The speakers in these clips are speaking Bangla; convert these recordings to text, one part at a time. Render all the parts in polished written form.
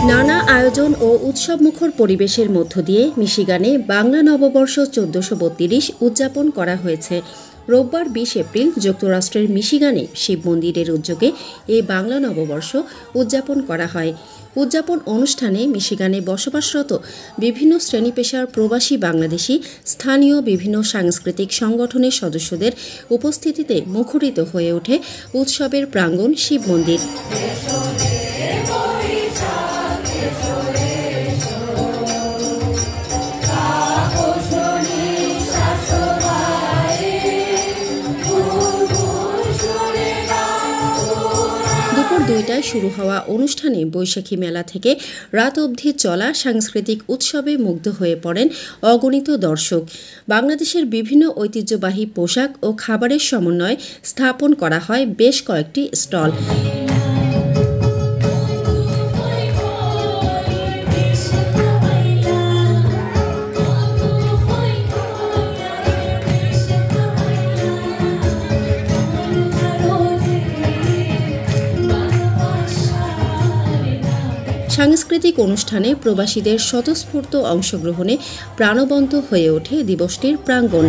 নানা আয়োজন ও উৎসবমুখর পরিবেশের মধ্য দিয়ে মিশিগানে বাংলা নববর্ষ 1432 উদযাপন করা হয়েছে। রোববার 20 এপ্রিল যুক্তরাষ্ট্রের মিশিগানে শিব মন্দিরের উদ্যোগে এই বাংলা নববর্ষ উদযাপন করা হয়। উদযাপন অনুষ্ঠানে মিশিগানে বসবাসরত বিভিন্ন শ্রেণী পেশার প্রবাসী বাংলাদেশি, স্থানীয় বিভিন্ন সাংস্কৃতিক সংগঠনের সদস্যদের উপস্থিতিতে মুখরিত হয়ে ওঠে উৎসবের প্রাঙ্গণ শিব মন্দির। দুপুর 2টায় শুরু হওয়া অনুষ্ঠানে বৈশাখী মেলা থেকে রাত অবধি চলা সাংস্কৃতিক উৎসবে মুগ্ধ হয়ে পড়েন অগণিত দর্শক। বাংলাদেশের বিভিন্ন ঐতিহ্যবাহী পোশাক ও খাবারের সমন্বয়ে স্থাপন করা হয় বেশ কয়েকটি স্টল। সাংস্কৃতিক অনুষ্ঠানে প্রবাসীদের স্বতঃস্ফূর্ত অংশগ্রহণে প্রাণবন্ত হয়ে ওঠে দিবসটির প্রাঙ্গণ।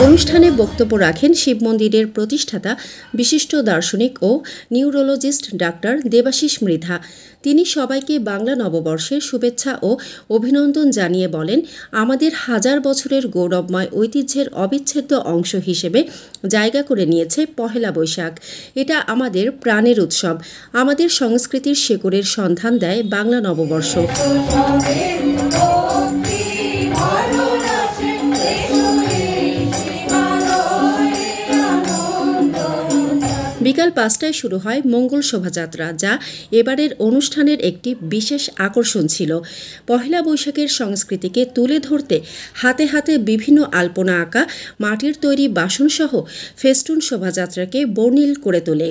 অনুষ্ঠানে বক্তব্য রাখেন শিব মন্দিরের প্রতিষ্ঠাতা বিশিষ্ট দার্শনিক ও নিউরোলজিস্ট ডাক্তার দেবাশিস মৃধা। তিনি সবাইকে বাংলা নববর্ষের শুভেচ্ছা ও অভিনন্দন জানিয়ে বলেন, আমাদের হাজার বছরের গৌরবময় ঐতিহ্যের অবিচ্ছেদ্য অংশ হিসেবে জায়গা করে নিয়েছে পহেলা বৈশাখ। এটা আমাদের প্রাণের উৎসব। আমাদের সংস্কৃতির শেকড়ের সন্ধান দেয় বাংলা নববর্ষ। বিকাল 5টায় শুরু হয় মঙ্গল শোভাযাত্রা, যা এবারের অনুষ্ঠানের একটি বিশেষ আকর্ষণ ছিল। পহেলা বৈশাখের সংস্কৃতিকে তুলে ধরতে হাতে হাতে বিভিন্ন আলপনা আঁকা মাটির তৈরি বাসনসহ ফেস্টুন শোভাযাত্রাকে বর্ণিল করে তোলে।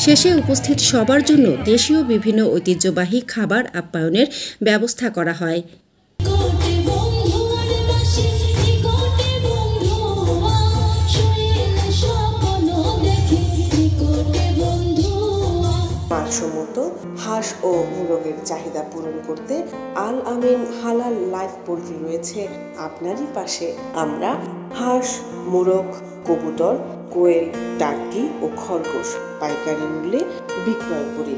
শেষে উপস্থিত সবার জন্য দেশীয় বিভিন্ন ঐতিহ্যবাহী খাবার আপ্যায়নের ব্যবস্থা করা হয়। মানসম্মত হাঁস ও মোরগের চাহিদা পূরণ করতে আল আমিন হালাল লাইফ পোল্ট্রি রয়েছে আপনারই পাশে। আমরা হাঁস, মোরগ, কবুতর, কোয়েল, টার্কি ও খরগোশ পাইকারি মূল্যে বিক্রয় করি।